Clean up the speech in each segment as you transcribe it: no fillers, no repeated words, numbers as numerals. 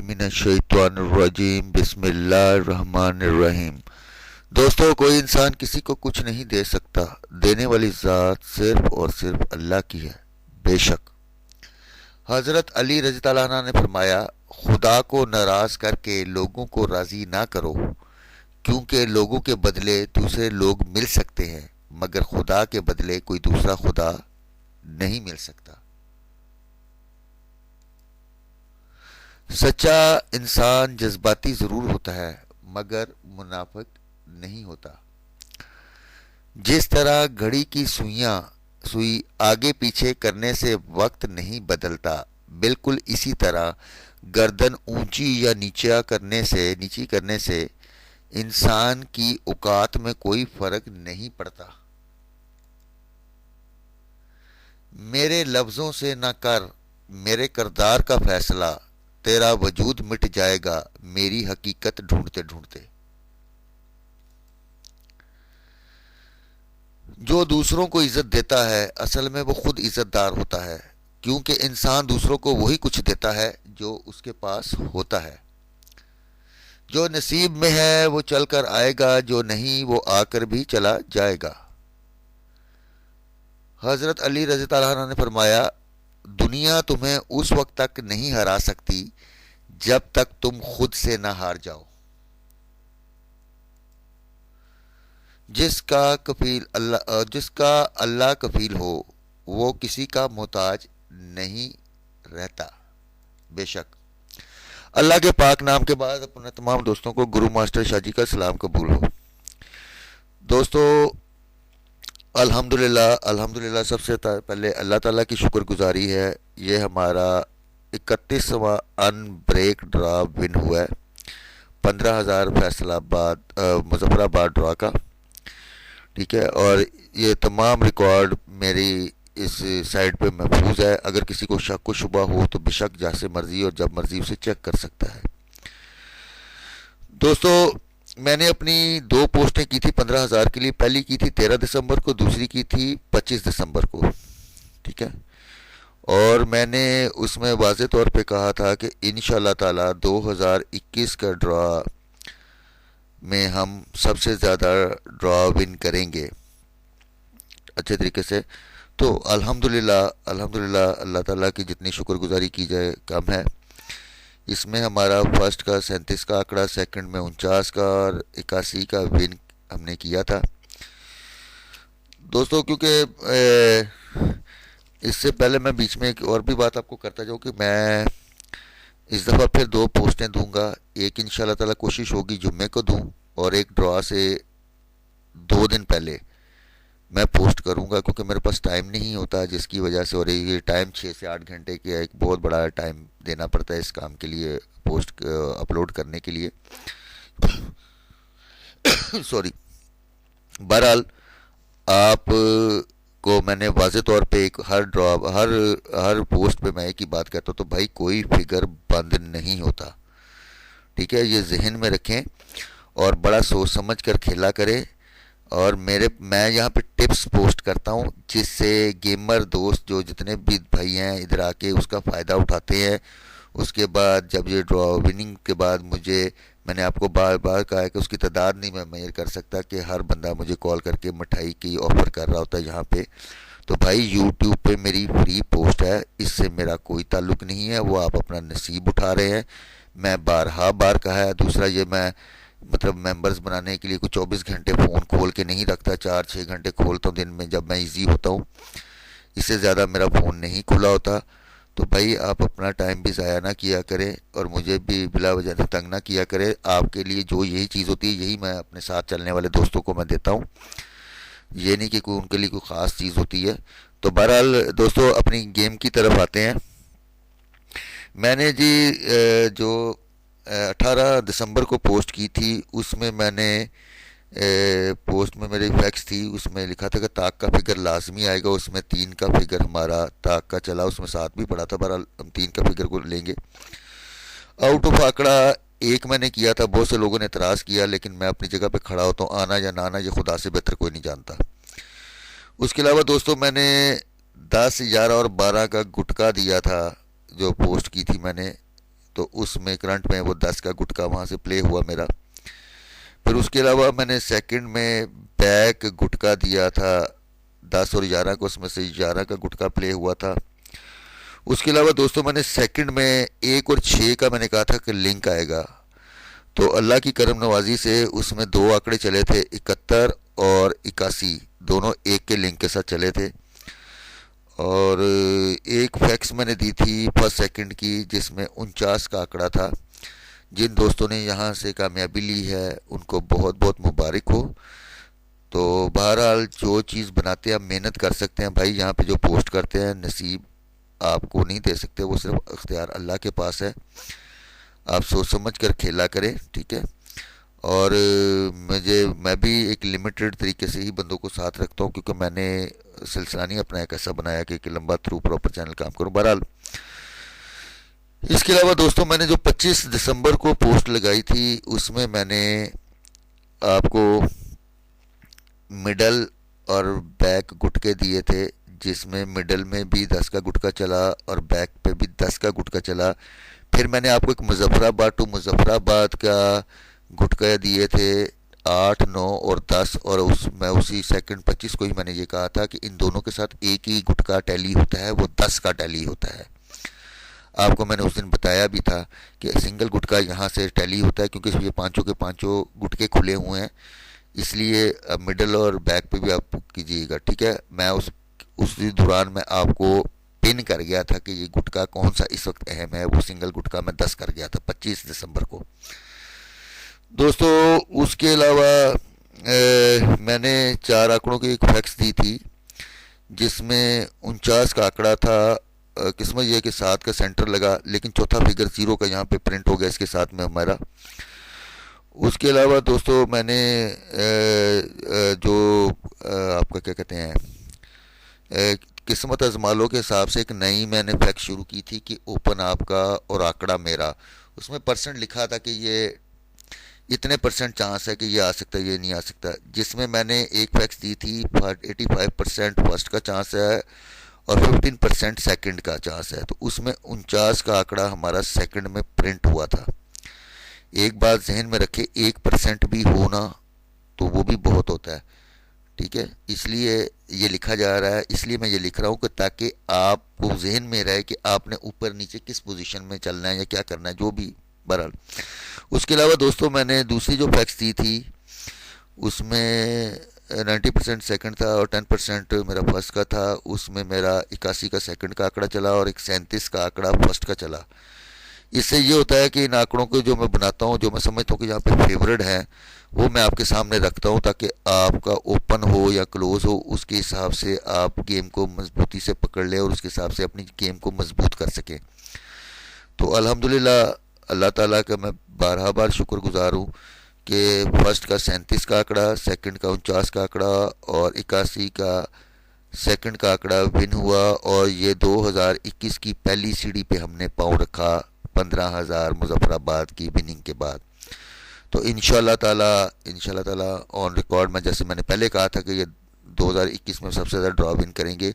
من الشیطان الرجیم بسم اللہ الرحمن الرحیم۔ دوستو، کوئی انسان کسی کو کچھ نہیں دے سکتا، دینے والی ذات صرف اور صرف اللہ کی ہے۔ بے شک حضرت علی رضی اللہ عنہ نے فرمایا، خدا کو ناراض کر کے لوگوں کو راضی نہ کرو، کیونکہ لوگوں کے بدلے دوسرے لوگ مل سکتے ہیں مگر خدا کے بدلے کوئی دوسرا خدا نہیں مل سکتا۔ سچا انسان جذباتی ضرور ہوتا ہے مگر منافق نہیں ہوتا۔ جس طرح گھڑی کی سوئی آگے پیچھے کرنے سے وقت نہیں بدلتا، بالکل اسی طرح گردن اونچی یا نیچی کرنے سے انسان کی اوقات میں کوئی فرق نہیں پڑتا۔ میرے لفظوں سے نہ کر میرے کردار کا فیصلہ، تیرا وجود مٹ جائے گا میری حقیقت ڈھونڈتے ڈھونڈتے۔ جو دوسروں کو عزت دیتا ہے اصل میں وہ خود عزت دار ہوتا ہے، کیونکہ انسان دوسروں کو وہی کچھ دیتا ہے جو اس کے پاس ہوتا ہے۔ جو نصیب میں ہے وہ چل کر آئے گا، جو نہیں وہ آ کر بھی چلا جائے گا۔ حضرت علی رضی اللہ عنہ نے فرمایا، دنیا تمہیں اس وقت تک نہیں ہرا سکتی جب تک تم خود سے نہ ہار جاؤ۔ جس کا اللہ کفیل ہو وہ کسی کا محتاج نہیں رہتا۔ بے شک اللہ کے پاک نام کے بعد اپنے تمام دوستوں کو گرو ماسٹر شاہ جی کا سلام قبول ہو۔ دوستو، الحمدللہ سب سے پہلے اللہ تعالیٰ کی شکر گزاری ہے، یہ ہمارا 31واں ان بریک ڈرا ون ہوا ہے 15,000 فیصل آباد مظفر آباد ڈرا کا، ٹھیک ہے، اور یہ تمام ریکارڈ میری اس سائٹ پہ محفوظ ہے۔ اگر کسی کو شک و شبہ ہو تو بے شک جیسے مرضی اور جب مرضی اسے چیک کر سکتا ہے۔ دوستو، میں نے اپنی 2 پوسٹیں کی تھی 15,000 کے لیے، پہلی کی تھی 13 دسمبر کو، دوسری کی تھی 25 دسمبر کو، ٹھیک ہے، اور میں نے اس میں واضح طور پہ کہا تھا کہ انشاءاللہ تعالی 2021 کا ڈرا میں ہم سب سے زیادہ ڈرا ون کریں گے اچھے طریقے سے۔ تو الحمدللہ اللہ تعالیٰ کی جتنی شکر گزاری کی جائے کم ہے۔ اس میں ہمارا فرسٹ کا 37 کا آنکڑا، سیکنڈ میں 49 کا اور 81 کا ون ہم نے کیا تھا۔ دوستو، کیونکہ اس سے پہلے میں بیچ میں ایک اور بھی بات آپ کو کرتا جاؤں کہ میں اس دفعہ پھر 2 پوسٹیں دوں گا، ایک انشاءاللہ تعالیٰ کوشش ہوگی جمعے کو دوں، اور ایک ڈرا سے 2 دن پہلے میں پوسٹ کروں گا، کیونکہ میرے پاس ٹائم نہیں ہوتا، جس کی وجہ سے، اور یہ ٹائم 6 سے 8 گھنٹے کا ایک بہت بڑا ٹائم دینا پڑتا ہے اس کام کے لیے، پوسٹ اپلوڈ کرنے کے لیے سوری۔ بہرحال آپ کو میں نے واضح طور پہ ہر پوسٹ پہ میں ایک ہی بات کہتا ہوں، تو بھائی کوئی فگر بند نہیں ہوتا، ٹھیک ہے، یہ ذہن میں رکھیں اور بڑا سوچ سمجھ کر کھیلا کریں۔ اور میں یہاں پہ ٹپس پوسٹ کرتا ہوں جس سے گیمر دوست جو جتنے بھی بھائی ہیں ادھر آ کے اس کا فائدہ اٹھاتے ہیں۔ اس کے بعد جب یہ ڈرا وننگ کے بعد میں نے آپ کو بار بار کہا ہے کہ اس کی تعداد نہیں میں میئر کر سکتا کہ ہر بندہ مجھے کال کر کے مٹھائی کی آفر کر رہا ہوتا ہے یہاں پہ، تو بھائی یوٹیوب پہ میری فری پوسٹ ہے، اس سے میرا کوئی تعلق نہیں ہے، وہ آپ اپنا نصیب اٹھا رہے ہیں، میں بار کہا ہے۔ دوسرا یہ میں ممبرز بنانے کے لیے کوئی 24 گھنٹے فون کھول کے نہیں رکھتا، 4-6 گھنٹے کھولتا ہوں دن میں جب میں ایزی ہوتا ہوں، اس سے زیادہ میرا فون نہیں کھلا ہوتا۔ تو بھائی آپ اپنا ٹائم بھی ضائع نہ کیا کریں اور مجھے بھی بلا وجہ سے تنگ نہ کیا کرے۔ آپ کے لیے جو یہی چیز ہوتی ہے یہی میں اپنے ساتھ چلنے والے دوستوں کو میں دیتا ہوں، یہ نہیں کہ ان کے لیے کوئی خاص چیز ہوتی ہے۔ تو بہرحال دوستو، اپنی گیم کی طرف آتے ہیں۔ میں نے جی جو 18 دسمبر کو پوسٹ کی تھی، اس میں نے پوسٹ میں میری فیکس تھی، اس میں لکھا تھا کہ طاق کا فگر لازمی آئے گا، اس میں 3 کا فگر ہمارا طاق کا چلا، اس میں 7 بھی پڑا تھا، بہرحال ہم 3 کا فگر کو لیں گے۔ آؤٹ آف آنکڑا 1 میں نے کیا تھا، بہت سے لوگوں نے اعتراض کیا، لیکن میں اپنی جگہ پہ کھڑا ہوتا ہوں، آنا یا نہ آنا یہ خدا سے بہتر کوئی نہیں جانتا۔ اس کے علاوہ دوستو، میں نے 10، 11 اور 12 کا گٹکا دیا تھا جو پوسٹ کی تھی میں نے، تو اس میں کرنٹ میں وہ 10 کا گٹکا وہاں سے پلے ہوا میرا. پھر اس کے علاوہ میں نے سیکنڈ میں بیک گٹکا دیا تھا 10 اور 11 کو، اس میں سے 11 کا گٹکا پلے ہوا تھا. اس کے علاوہ دوستوں میں نے سیکنڈ میں 1 اور 6 کا میں نے کہا تھا کہ لنک آئے گا، تو اللہ کی کرم نوازی سے اس میں 2 آنکڑے چلے تھے، 71 اور 81، دونوں ایک کے لنک کے ساتھ چلے تھے. اور ایک فیکس میں نے دی تھی فرسٹ سیکنڈ کی جس میں 49 کا آنکڑا تھا. جن دوستوں نے یہاں سے کامیابی لی ہے ان کو بہت بہت مبارک ہو. تو بہرحال جو چیز بناتے ہیں ہم محنت کر سکتے ہیں بھائی، یہاں پہ جو پوسٹ کرتے ہیں نصیب آپ کو نہیں دے سکتے، وہ صرف اختیار اللہ کے پاس ہے. آپ سوچ سمجھ کر کھیلا کریں، ٹھیک ہے. اور میں بھی ایک لمیٹڈ طریقے سے ہی بندوں کو ساتھ رکھتا ہوں، کیونکہ میں نے سلسلہ نہیں اپنا ایک ایسا بنایا کہ ایک لمبا تھرو پراپر چینل کام کروں. بہرحال اس کے علاوہ دوستوں میں نے جو 25 دسمبر کو پوسٹ لگائی تھی اس میں میں نے آپ کو مڈل اور بیک گٹکے دیے تھے، جس میں مڈل میں بھی 10 کا گٹکا چلا اور بیک پہ بھی 10 کا گٹکا چلا. پھر میں نے آپ کو ایک مظفر آباد ٹو مظفر آباد کا گٹکا دیے تھے 8، 9 اور 10، اور میں اسی سیکنڈ 25 کو ہی میں نے یہ کہا تھا کہ ان دونوں کے ساتھ ایک ہی گٹکا ٹیلی ہوتا ہے، وہ 10 کا ٹیلی ہوتا ہے. آپ کو میں نے اس دن بتایا بھی تھا کہ سنگل گٹکا یہاں سے ٹیلی ہوتا ہے، کیونکہ یہ پانچوں کے پانچوں گٹکے کھلے ہوئے ہیں، اس لیے مڈل اور بیک پہ بھی آپ کیجیے گا، ٹھیک ہے. میں اس دوران میں آپ کو پن کر گیا تھا کہ یہ گٹکا کون سا اس وقت اہم ہے، وہ سنگل گٹکا میں 10 کر گیا تھا 25 دسمبر کو. دوستو اس کے علاوہ میں نے 4 آنکڑوں کی ایک فیکس دی تھی جس میں 49 کا آنکڑا تھا. قسمت یہ کہ 7 کا سینٹر لگا، لیکن چوتھا فگر 0 کا یہاں پہ پرنٹ ہو گیا اس کے ساتھ میں ہمارا. اس کے علاوہ دوستو میں نے جو آپ کا کیا کہتے ہیں قسمت ازمالوں کے حساب سے ایک نئی میں نے فیکس شروع کی تھی کہ اوپن آپ کا اور آنکڑا میرا، اس میں پرسنٹ لکھا تھا کہ یہ اتنے پرسنٹ چانس ہے کہ یہ آ سکتا ہے، یہ نہیں آ سکتا، جس میں میں نے ایک فیکس دی تھی 85% فرسٹ کا چانس ہے اور 15% سیکنڈ کا چانس ہے. تو اس میں 49 کا آنکڑا ہمارا سیکنڈ میں پرنٹ ہوا تھا. ایک بات ذہن میں رکھے، 1% بھی ہونا تو وہ بھی بہت ہوتا ہے، ٹھیک ہے. اس لیے یہ لکھا جا رہا ہے، اس لیے میں یہ لکھ رہا ہوں کہ تاکہ آپ کو ذہن میں رہے کہ آپ نے اوپر نیچے کس پوزیشن میں چلنا ہے یا کیا کرنا ہے، جو بھی. بہرحال اس کے علاوہ دوستوں میں نے دوسری جو فیکس دی تھی اس میں 90% سیکنڈ تھا اور 10% میرا فرسٹ کا تھا. اس میں میرا 81 کا سیکنڈ کا آنکڑا چلا اور ایک 37 کا آنکڑا فرسٹ کا چلا. اس سے یہ ہوتا ہے کہ ان آنکڑوں کو جو میں بناتا ہوں، جو میں سمجھتا ہوں کہ یہاں پہ فیورڈ ہیں، وہ میں آپ کے سامنے رکھتا ہوں تاکہ آپ کا اوپن ہو یا کلوز ہو اس کے حساب سے آپ گیم کو مضبوطی سے پکڑ لیں اور اس کے حساب سے اپنی گیم کو مضبوط کر سکیں. تو الحمدللہ اللہ تعالیٰ کا میں بارہا بار شکر گزار ہوں کہ فرسٹ کا 37 کا آنکڑا، سیکنڈ کا 49 کا آنکڑا اور 81 کا سیکنڈ کا آنکڑا ون ہوا، اور یہ 2021 کی پہلی سیڑھی پہ ہم نے پاؤں رکھا 15,000 مظفر آباد کی وننگ کے بعد. تو انشاءاللہ تعالیٰ آن ریکارڈ میں، جیسے میں نے پہلے کہا تھا کہ یہ 2021 میں سب سے زیادہ ڈرا ون کریں گے،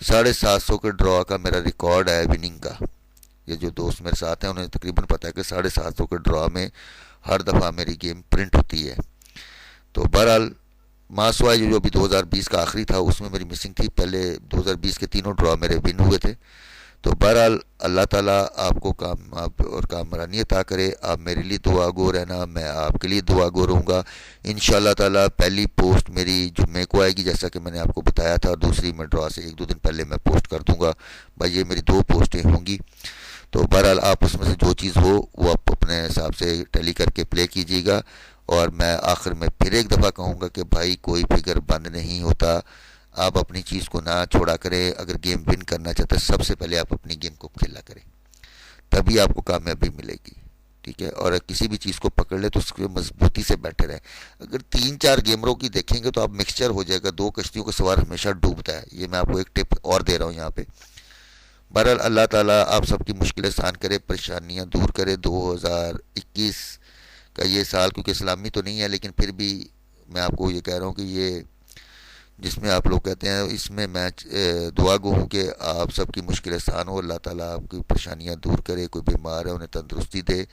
750 کے ڈرا کا میرا ریکارڈ ہے وننگ کا. یہ جو دوست میرے ساتھ ہیں انہیں تقریباً پتہ ہے کہ 750 کے ڈرا میں ہر دفعہ میری گیم پرنٹ ہوتی ہے. تو بہرحال ماسوا جو ابھی 2020 کا آخری تھا اس میں میری مسنگ تھی، پہلے 2020 کے تینوں ڈرا میرے ون ہوئے تھے. تو بہرحال اللہ تعالیٰ آپ کو کامیاب اور کامرانی عطا کرے. آپ میرے لیے دعا گو رہنا، میں آپ کے لیے دعا گو رہوں گا. انشاءاللہ تعالیٰ پہلی پوسٹ میری جمعے کو آئے گی جیسا کہ میں نے آپ کو بتایا تھا، اور دوسری میں ڈرا سے 1-2 دن پہلے میں پوسٹ کر دوں گا. بھائی یہ میری 2 پوسٹیں ہوں گی. تو بہرحال آپ اس میں سے جو چیز ہو وہ آپ اپنے حساب سے ٹیلی کر کے پلے کیجیے گا. اور میں آخر میں پھر ایک دفعہ کہوں گا کہ بھائی کوئی فگر بند نہیں ہوتا، آپ اپنی چیز کو نہ چھوڑا کریں. اگر گیم ون کرنا چاہتے ہیں سب سے پہلے آپ اپنی گیم کو کھیلا کریں، تبھی آپ کو کامیابی ملے گی، ٹھیک ہے. اور کسی بھی چیز کو پکڑ لے تو اس کے مضبوطی سے بیٹھے رہیں. اگر 3-4 گیمروں کی دیکھیں گے تو آپ مکسچر ہو جائے گا، 2 کشتیوں کا سوار ہمیشہ ڈوبتا ہے. یہ میں آپ کو ایک ٹپ اور دے رہا ہوں یہاں پہ. بہرحال اللہ تعالیٰ آپ سب کی مشکلیں آسان کرے، پریشانیاں دور کرے. 2021 کا یہ سال کیونکہ اسلامی تو نہیں ہے لیکن پھر بھی میں آپ کو یہ کہہ رہا ہوں کہ یہ جس میں آپ لوگ کہتے ہیں اس میں میں دعا گو ہوں کہ آپ سب کی مشکل آسان ہو، اللہ تعالیٰ آپ کی پریشانیاں دور کرے، کوئی بیمار ہے انہیں تندرستی دے،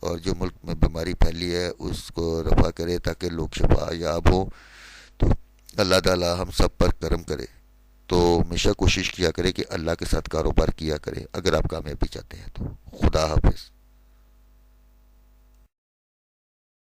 اور جو ملک میں بیماری پھیلی ہے اس کو رفع کرے تاکہ لوگ شفا یاب ہوں۔ تو اللہ تعالیٰ ہم سب پر کرم کرے۔ تو ہمیشہ کوشش کیا کرے کہ اللہ کے ساتھ کاروبار کیا کرے اگر آپ کامیابی چاہتے ہیں تو۔ خدا حافظ۔